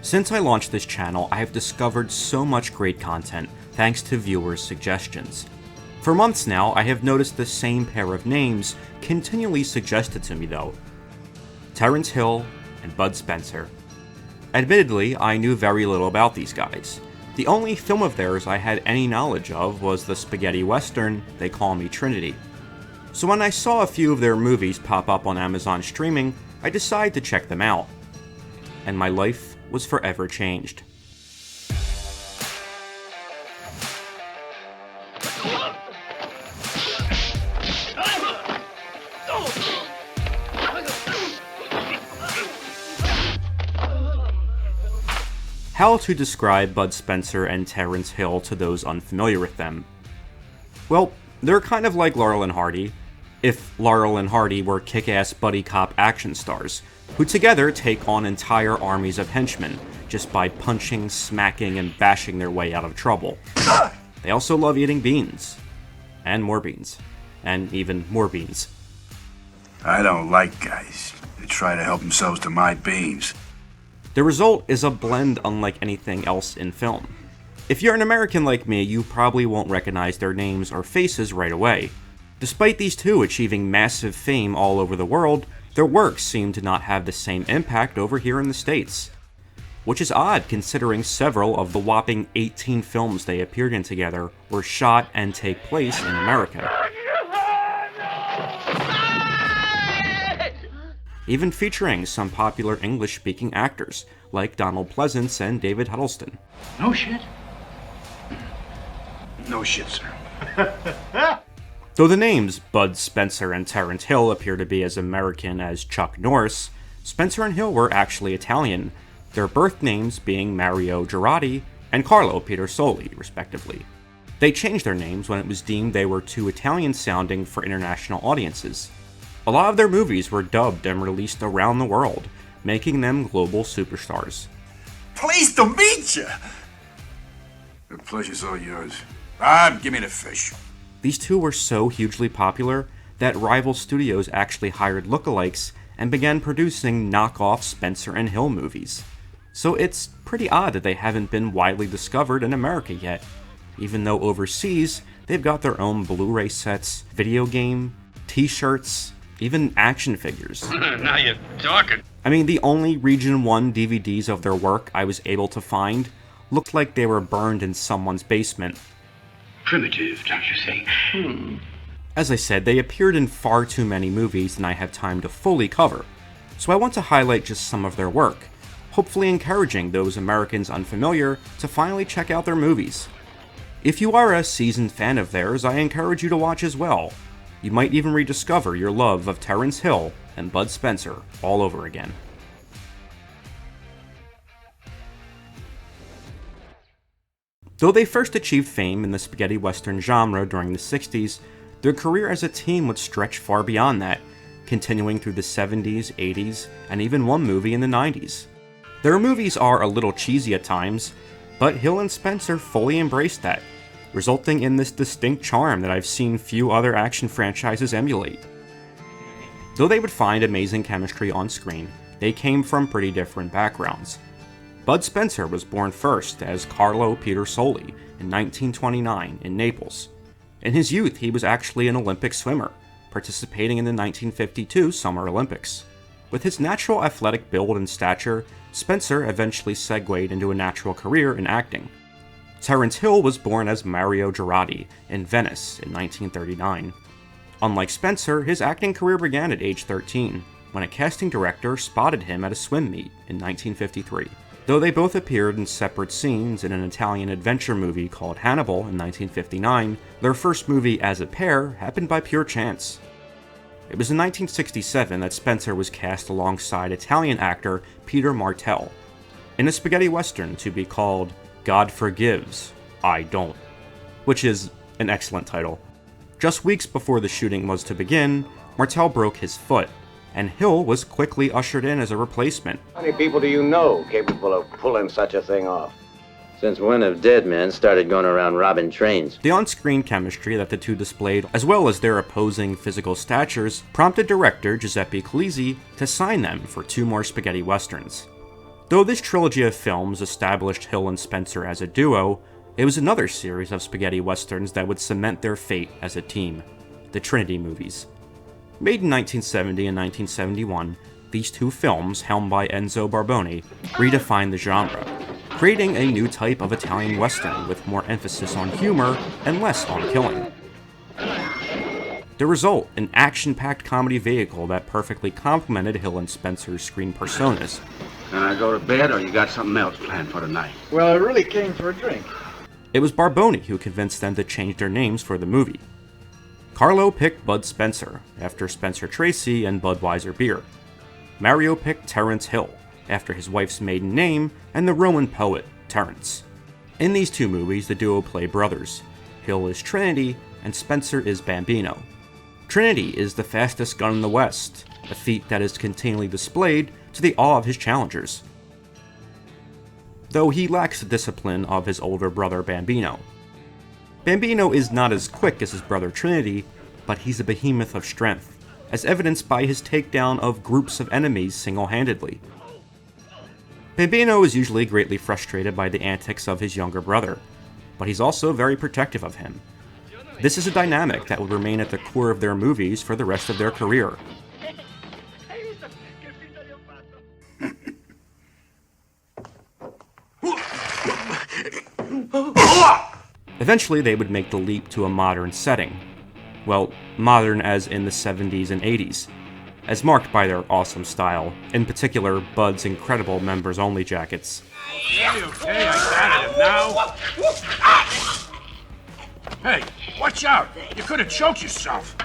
Since I launched this channel, I have discovered so much great content thanks to viewers' suggestions. For months now, I have noticed the same pair of names continually suggested to me though. Terence Hill and Bud Spencer. Admittedly, I knew very little about these guys. The only film of theirs I had any knowledge of was the spaghetti western They Call Me Trinity. So when I saw a few of their movies pop up on Amazon streaming, I decided to check them out. And my life was forever changed. How to describe Bud Spencer and Terence Hill to those unfamiliar with them? Well, they're kind of like Laurel and Hardy, if Laurel and Hardy were kick-ass buddy cop action stars, who together take on entire armies of henchmen just by punching, smacking, and bashing their way out of trouble. They also love eating beans. And more beans. And even more beans. I don't like guys that try to help themselves to my beans. The result is a blend unlike anything else in film. If you're an American like me, you probably won't recognize their names or faces right away. Despite these two achieving massive fame all over the world, their works seem to not have the same impact over here in the States. Which is odd considering several of the whopping 18 films they appeared in together were shot and take place in America. Even featuring some popular English-speaking actors, like Donald Pleasance and David Huddleston. No shit? No shit, sir. Though the names Bud Spencer and Terence Hill appear to be as American as Chuck Norris, Spencer and Hill were actually Italian, their birth names being Mario Girardi and Carlo Pietersoli, respectively. They changed their names when it was deemed they were too Italian-sounding for international audiences. A lot of their movies were dubbed and released around the world, making them global superstars. Pleased to meet you! The pleasure's all yours. Bob, give me the fish. These two were so hugely popular that rival studios actually hired lookalikes and began producing knockoff Spencer and Hill movies. So it's pretty odd that they haven't been widely discovered in America yet, even though overseas they've got their own Blu-ray sets, video game, t-shirts, even action figures. Now you're talking. I mean, the only Region 1 DVDs of their work I was able to find looked like they were burned in someone's basement. Primitive, don't you say? As I said, they appeared in far too many movies than I have time to fully cover, so I want to highlight just some of their work, hopefully encouraging those Americans unfamiliar to finally check out their movies. If you are a seasoned fan of theirs, I encourage you to watch as well. You might even rediscover your love of Terence Hill and Bud Spencer all over again. Though they first achieved fame in the spaghetti western genre during the 60s, their career as a team would stretch far beyond that, continuing through the 70s, 80s, and even one movie in the 90s. Their movies are a little cheesy at times, but Hill and Spencer fully embraced that, resulting in this distinct charm that I've seen few other action franchises emulate. Though they would find amazing chemistry on screen, they came from pretty different backgrounds. Bud Spencer was born first as Carlo Pietersoli in 1929 in Naples. In his youth, he was actually an Olympic swimmer, participating in the 1952 Summer Olympics. With his natural athletic build and stature, Spencer eventually segued into a natural career in acting. Terence Hill was born as Mario Girardi in Venice in 1939. Unlike Spencer, his acting career began at age 13, when a casting director spotted him at a swim meet in 1953. Though they both appeared in separate scenes in an Italian adventure movie called Hannibal in 1959, their first movie as a pair happened by pure chance. It was in 1967 that Spencer was cast alongside Italian actor Peter Martell in a spaghetti western to be called God Forgives, I Don't, which is an excellent title. Just weeks before the shooting was to begin, Martell broke his foot, and Hill was quickly ushered in as a replacement. How many people do you know capable of pulling such a thing off? Since when have dead men started going around robbing trains? The on-screen chemistry that the two displayed, as well as their opposing physical statures, prompted director Giuseppe Colizzi to sign them for 2 more spaghetti westerns. Though this trilogy of films established Hill and Spencer as a duo, it was another series of spaghetti westerns that would cement their fate as a team, the Trinity movies. Made in 1970 and 1971, these two films, helmed by Enzo Barboni, redefined the genre, creating a new type of Italian western with more emphasis on humor and less on killing. The result, an action-packed comedy vehicle that perfectly complemented Hill and Spencer's screen personas. Can I go to bed, or you got something else planned for tonight? Well, I really came for a drink. It was Barboni who convinced them to change their names for the movie. Carlo picked Bud Spencer, after Spencer Tracy and Budweiser beer. Mario picked Terence Hill, after his wife's maiden name and the Roman poet Terence. In these two movies, the duo play brothers. Hill is Trinity, and Spencer is Bambino. Trinity is the fastest gun in the West, a feat that is continually displayed to the awe of his challengers, though he lacks the discipline of his older brother Bambino. Bambino is not as quick as his brother Trinity, but he's a behemoth of strength, as evidenced by his takedown of groups of enemies single-handedly. Bambino is usually greatly frustrated by the antics of his younger brother, but he's also very protective of him. This is a dynamic that will remain at the core of their movies for the rest of their career. Eventually, they would make the leap to a modern setting. Well, modern as in the 70s and 80s, as marked by their awesome style, in particular Bud's incredible members-only jackets. Okay, I got it now. Hey, watch out! You could have choked yourself.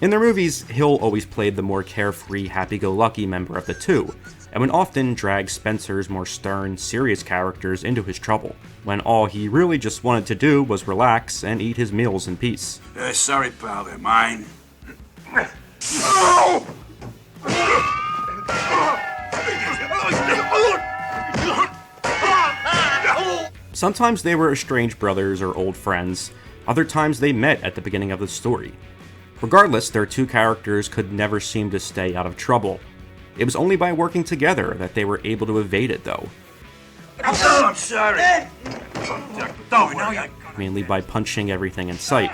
In their movies, Hill always played the more carefree, happy-go-lucky member of the two, and would often drag Spencer's more stern, serious characters into his trouble, when all he really just wanted to do was relax and eat his meals in peace. Sorry, pal, they're mine. Sometimes they were estranged brothers or old friends, other times they met at the beginning of the story. Regardless, their two characters could never seem to stay out of trouble. It was only by working together that they were able to evade it, though. I'm sorry. Don't worry. Mainly by punching everything in sight.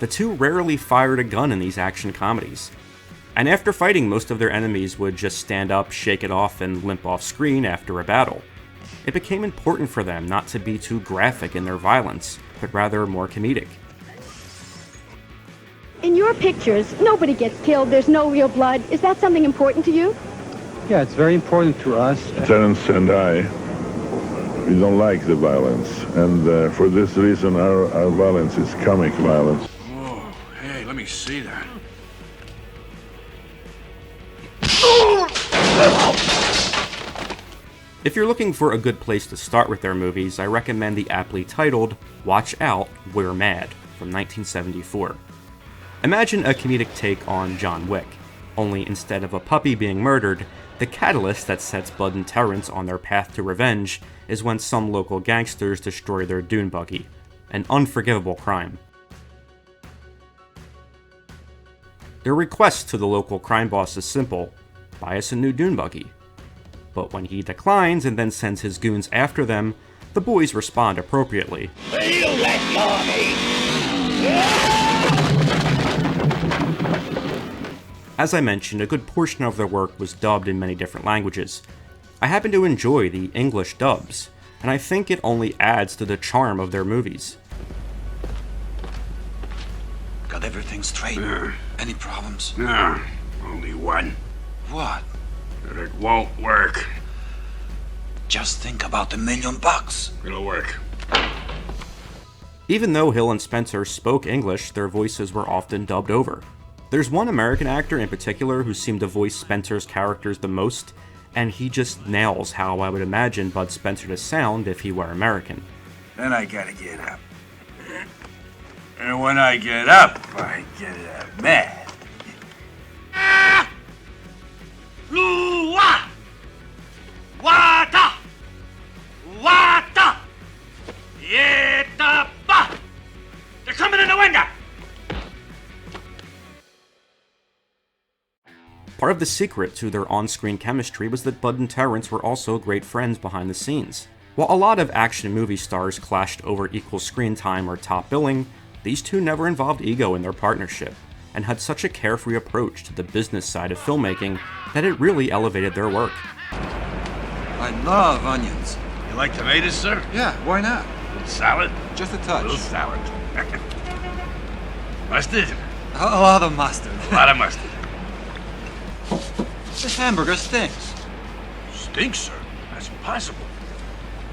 The two rarely fired a gun in these action comedies. And after fighting, most of their enemies would just stand up, shake it off, and limp off screen after a battle. It became important for them not to be too graphic in their violence, but rather more comedic. In your pictures, nobody gets killed, there's no real blood. Is that something important to you? Yeah, it's very important to us. Terence and I, we don't like the violence, and for this reason our violence is comic violence. Oh, hey, let me see that. If you're looking for a good place to start with their movies, I recommend the aptly titled Watch Out, We're Mad from 1974. Imagine a comedic take on John Wick, only instead of a puppy being murdered, the catalyst that sets Bud and Terence on their path to revenge is when some local gangsters destroy their dune buggy, an unforgivable crime. Their request to the local crime boss is simple: buy us a new dune buggy. But when he declines and then sends his goons after them, the boys respond appropriately. Feel that As I mentioned, a good portion of their work was dubbed in many different languages. I happen to enjoy the English dubs, and I think it only adds to the charm of their movies. Got everything straight? Any problems? No, only one. What? That it won't work. Just think about $1 million. It'll work. Even though Hill and Spencer spoke English, their voices were often dubbed over. There's one American actor in particular who seemed to voice Spencer's characters the most, and he just nails how I would imagine Bud Spencer to sound if he were American. Then I gotta get up. And when I get up, I get mad. Lua! Wata! Wata! of the secret to their on-screen chemistry was that Bud and Terence were also great friends behind the scenes. While a lot of action movie stars clashed over equal screen time or top billing, these two never involved ego in their partnership, and had such a carefree approach to the business side of filmmaking that it really elevated their work. I love onions. You like tomatoes, sir? Yeah, why not? A little salad? Just a A touch. little salad. Mustard? A lot of mustard. A lot of mustard. This hamburger stinks. Stinks, sir? That's impossible.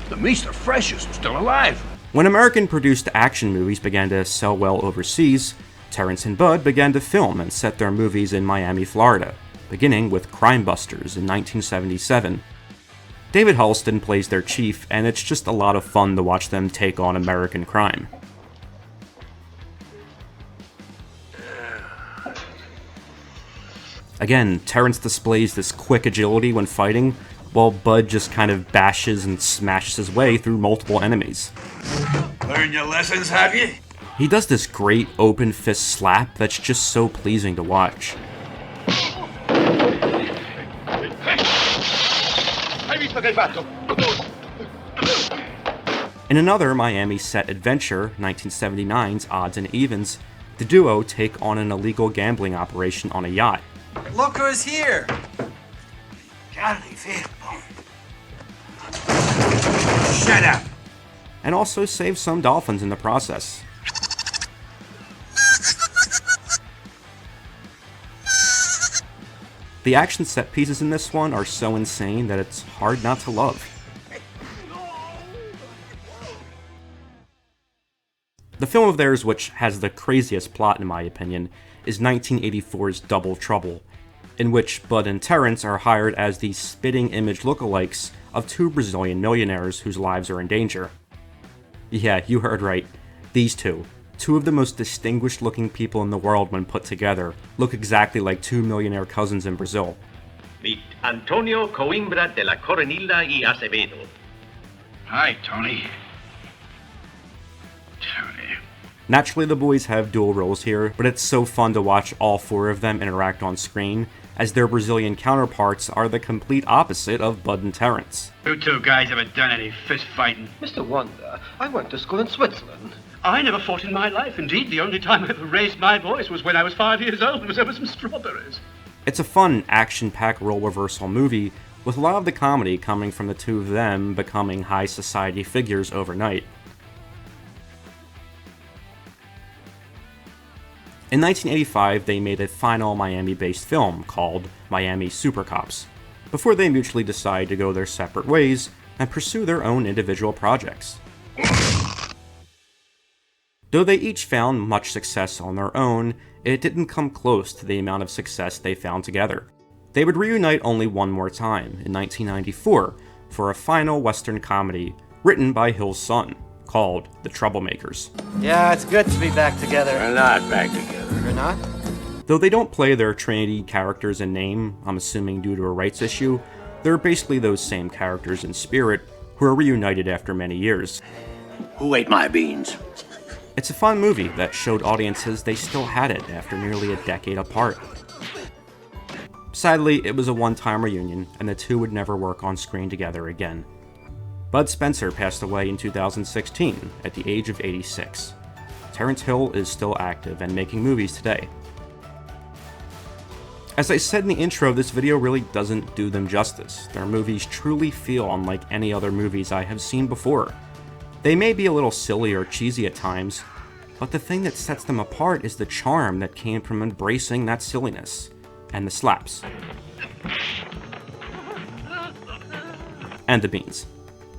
The meat's the freshest, still alive. When American-produced action movies began to sell well overseas, Terence and Bud began to film and set their movies in Miami, Florida, beginning with Crime Busters in 1977. David Huddleston plays their chief, and it's just a lot of fun to watch them take on American crime. Again, Terence displays this quick agility when fighting, while Bud just kind of bashes and smashes his way through multiple enemies. Learn your lessons, have you? He does this great open fist slap that's just so pleasing to watch. In another Miami set adventure, 1979's Odds and Evens, the duo take on an illegal gambling operation on a yacht. Look who's here! Shut up! And also save some dolphins in the process. The action set pieces in this one are so insane that it's hard not to love. The film of theirs which has the craziest plot in my opinion is 1984's Double Trouble, in which Bud and Terence are hired as the spitting image lookalikes of two Brazilian millionaires whose lives are in danger. Yeah, you heard right. These two of the most distinguished looking people in the world when put together, look exactly like two millionaire cousins in Brazil. Meet Antonio Coimbra de la Coronilla y Acevedo. Hi, Tony. Tony. Naturally, the boys have dual roles here, but it's so fun to watch all four of them interact on screen, as their Brazilian counterparts are the complete opposite of Bud and Terence. You two guys ever done any fist fighting? Mr. Wonder, I went to school in Switzerland. I never fought in my life. Indeed, the only time I ever raised my voice was when I was 5 years old and was over some strawberries. It's a fun, action-packed role reversal movie, with a lot of the comedy coming from the two of them becoming high society figures overnight. In 1985, they made a final Miami-based film called Miami Super Cops, before they mutually decide to go their separate ways and pursue their own individual projects. Though they each found much success on their own, it didn't come close to the amount of success they found together. They would reunite only one more time, in 1994, for a final Western comedy written by Hill's son, called The Troublemakers. Yeah, it's good to be back together. We're not back together. You're not? Though they don't play their Trinity characters in name, I'm assuming due to a rights issue, they're basically those same characters in spirit who are reunited after many years. Who ate my beans? It's a fun movie that showed audiences they still had it after nearly a decade apart. Sadly, it was a one-time reunion, and the two would never work on screen together again. Bud Spencer passed away in 2016 at the age of 86. Terence Hill is still active and making movies today. As I said in the intro, this video really doesn't do them justice. Their movies truly feel unlike any other movies I have seen before. They may be a little silly or cheesy at times, but the thing that sets them apart is the charm that came from embracing that silliness, and the slaps. And the beans.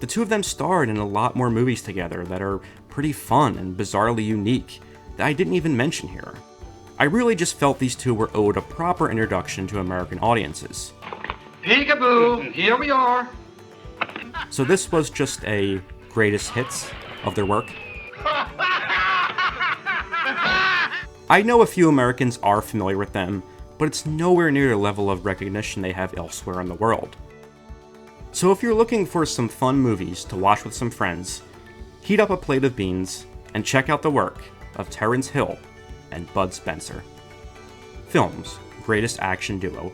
The two of them starred in a lot more movies together that are pretty fun and bizarrely unique that I didn't even mention here. I really just felt these two were owed a proper introduction to American audiences. Peekaboo, here we are. So this was just a greatest hits of their work. I know a few Americans are familiar with them, but it's nowhere near the level of recognition they have elsewhere in the world. So if you're looking for some fun movies to watch with some friends, heat up a plate of beans and check out the work of Terence Hill and Bud Spencer. Film's greatest action duo